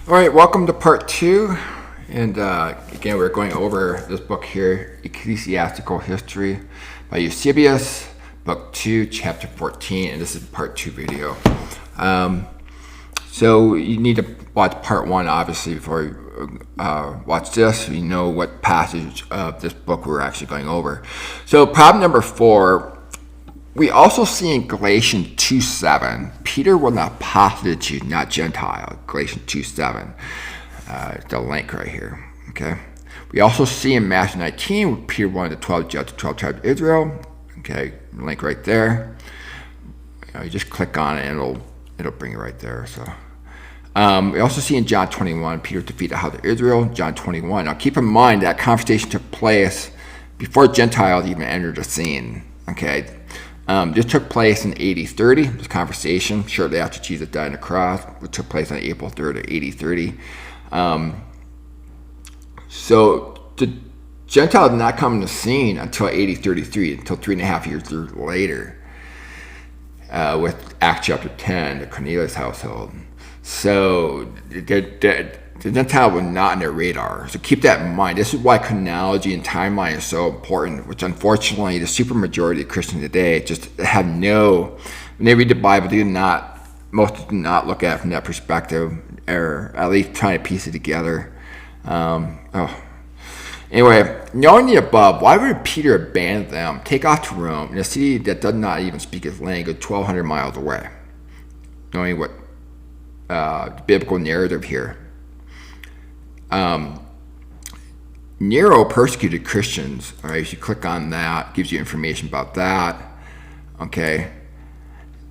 All right, welcome to part 2. And again, we're going over this book here, Ecclesiastical History by Eusebius, book 2, chapter 14. And this is part 2 video. So you need to watch part 1, obviously, before you watch this. So you know what passage of this book we're actually going over. So problem number 4. We also see in Galatians 2:7, Peter will not apostate Jew, not Gentile. Galatians 2:7, the link right here. Okay. We also see in Matthew 19, Peter wanted the 12 judges, 12 tribes of Israel. Okay, link right there. You just click on it and it'll bring you right there. So we also see in John 21, Peter defeated the house of Israel. John 21. Now keep in mind that conversation took place before Gentiles even entered the scene. Okay. This took place in AD 30, this conversation, shortly after Jesus died on the cross, which took place on April 3rd of AD 30. So the Gentiles did not come on the scene until AD 33, until 3.5 years later, with Acts chapter 10, the Cornelius household. So the Gentile was not on their radar. So keep that in mind. This is why chronology and timeline is so important, which unfortunately the supermajority of Christians today just have when they read the Bible, most do not look at it from that perspective, or at least try to piece it together. Anyway, knowing the above, why would Peter abandon them, take off to Rome, in a city that does not even speak his language, 1,200 miles away? Knowing what the biblical narrative here. Nero persecuted Christians. All right, if you click on that, gives you information about that. Okay.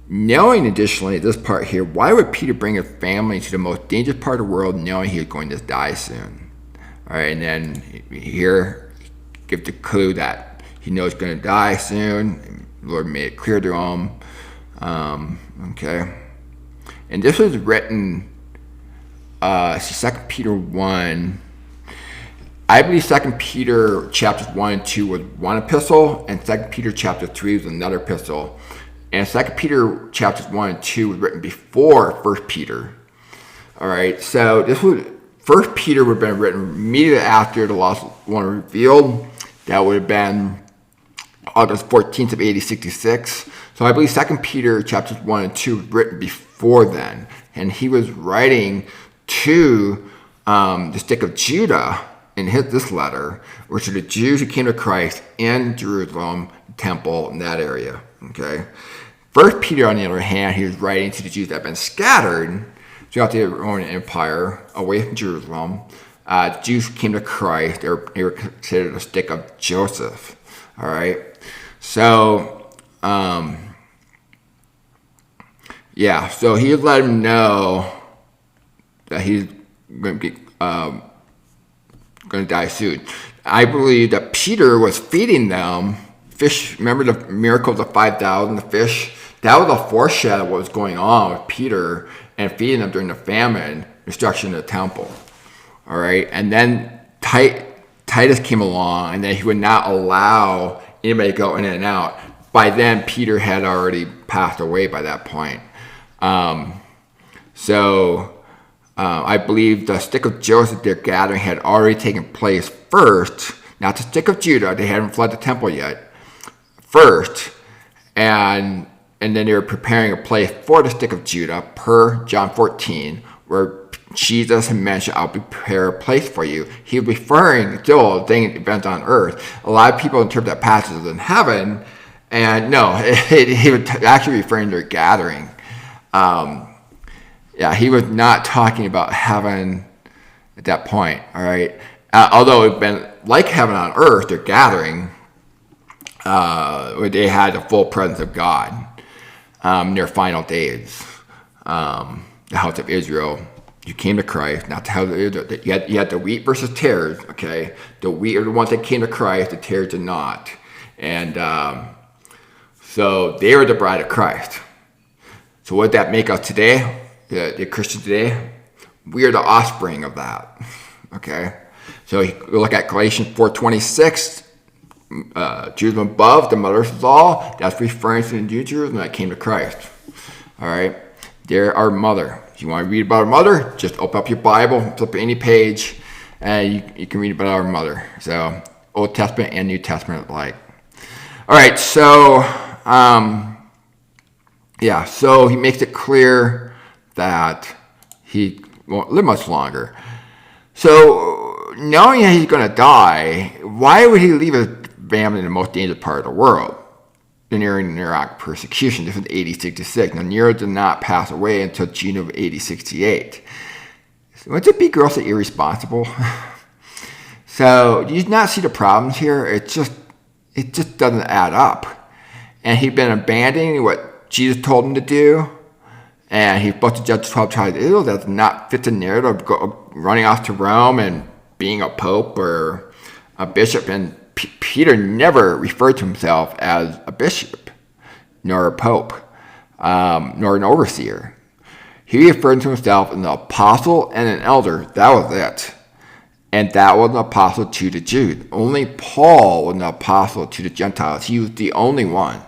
Knowing additionally this part here, why would Peter bring his family to the most dangerous part of the world, knowing he was going to die soon? All right, and then here give the clue that he knows he's going to die soon. The Lord made it clear to him. Okay, and this was written. 2 Peter 1. I believe 2 Peter chapters 1 and 2 was one epistle, and 2 Peter chapter 3 was another epistle. And 2 Peter chapters 1 and 2 was written before 1 Peter. All right, so this was 1 Peter would have been written immediately after the lost one revealed. That would have been August 14th of AD 66. So I believe 2 Peter chapters 1 and 2 was written before then, and he was writing to the stick of Judah in this letter, which are the Jews who came to Christ in Jerusalem, temple, in that area. Okay. 1 Peter, on the other hand, he was writing to the Jews that have been scattered throughout the Roman Empire away from Jerusalem. The Jews who came to Christ, they were considered a stick of Joseph. All right. So, so he let them know that he's going to die soon. I believe that Peter was feeding them fish. Remember the miracle of the 5,000, the fish? That was a foreshadow of what was going on with Peter and feeding them during the famine, destruction of the temple. All right, and then Titus came along, and then he would not allow anybody to go in and out. By then, Peter had already passed away by that point. I believe the stick of Joseph, their gathering, had already taken place first. Not the stick of Judah; they hadn't fled the temple yet. First, and then they were preparing a place for the stick of Judah, per John 14, where Jesus had mentioned, "I'll prepare a place for you." He was referring still to events on earth. A lot of people interpret that passage as in heaven, and no, he was actually referring to their gathering. He was not talking about heaven at that point, all right? Although it had been like heaven on earth, their gathering, where they had the full presence of God in their final days. The house of Israel, you came to Christ, not the house of Israel. You had the wheat versus tares, okay? The wheat are the ones that came to Christ, the tares did not. And so they were the bride of Christ. So what did that make us today? The Christians today, we are the offspring of that. Okay, so you look at Galatians 4:26, Jerusalem above, the mother of us all. That's referring to the New Jerusalem that came to Christ. All right, they're our mother. If you want to read about our mother, just open up your Bible, flip any page, and you can read about our mother. So Old Testament and New Testament alike. All right, so so he makes it clear that he won't live much longer. So knowing that he's going to die, why would he leave his family in the most dangerous part of the world? The Nero and Iraq persecution. This was AD 66. Now, Nero did not pass away until June of AD 68. So wouldn't it be grossly irresponsible? So, do you not see the problems here? It just doesn't add up. And he'd been abandoning what Jesus told him to do. And he's supposed to judge 12 tribes of Israel. That does not fit the narrative of running off to Rome and being a pope or a bishop. And Peter never referred to himself as a bishop, nor a pope, nor an overseer. He referred to himself as an apostle and an elder. That was it. And that was an apostle to the Jews. Only Paul was an apostle to the Gentiles. He was the only one.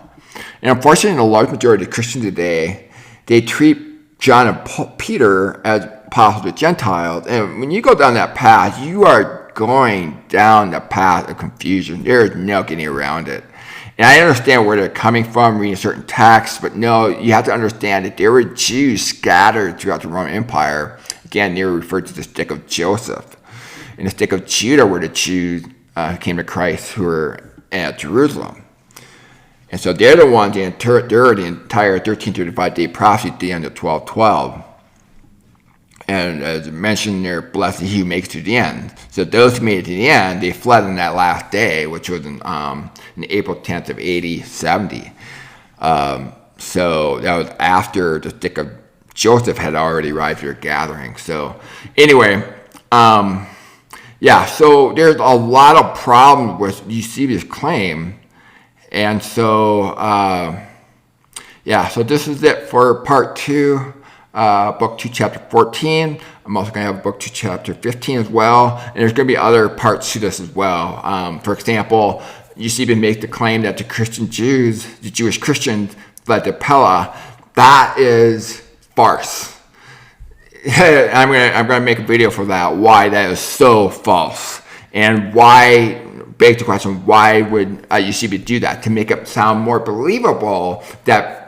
And unfortunately, the large majority of Christians today, they treat John and Peter as apostles to Gentiles. And when you go down that path, you are going down the path of confusion. There is no getting around it. And I understand where they're coming from, reading certain texts, but no, you have to understand that there were Jews scattered throughout the Roman Empire. Again, they were referred to the stick of Joseph. And the stick of Judah were the Jews who came to Christ who were at Jerusalem. And so they're the ones that endured the entire 1335-day prophecy at the end of 1212. And as mentioned there, blessed he who makes it to the end. So those who made it to the end, they fled on that last day, which was in April 10th of AD 70. So that was after the stick of Joseph had already arrived to their gathering. So anyway, so there's a lot of problems with Eusebius' claim. And so, so this is it for part 2. Book 2, chapter 14. I'm also going to have book 2, chapter 15 as well. And there's going to be other parts to this as well. For example, Eusebius makes the claim that the Christian Jews, the Jewish Christians, fled to Pella. That is farce. I'm going to make a video for that, why that is so false. And why, begs the question, why would Eusebius do that? To make it sound more believable that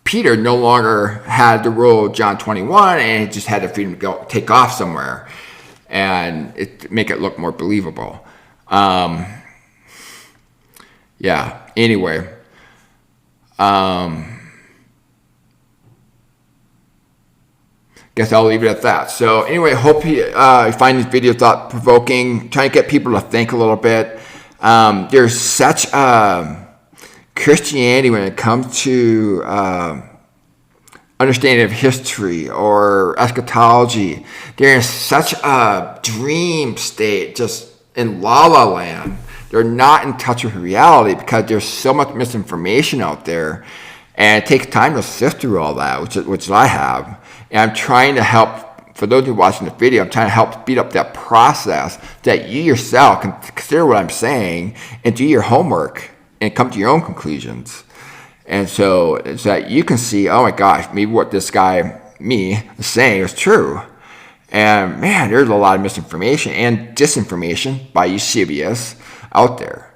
Peter no longer had the rule of John 21 and he just had the freedom to go take off somewhere and make it look more believable. Anyway. Guess I'll leave it at that. So anyway, hope you find this video thought-provoking. Trying to get people to think a little bit. There's such Christianity when it comes to understanding of history or eschatology. They're in such a dream state, just in la-la land. They're not in touch with reality because there's so much misinformation out there. And it takes time to sift through all that, which I have. And I'm trying to help, for those who are watching this video, I'm trying to help speed up that process that you yourself can consider what I'm saying and do your homework and come to your own conclusions. And so that you can see, oh my gosh, maybe what this guy, me, is saying is true. And man, there's a lot of misinformation and disinformation by Eusebius out there.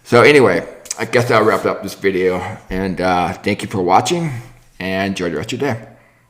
So anyway, I guess I'll wrap up this video. And thank you for watching and enjoy the rest of your day.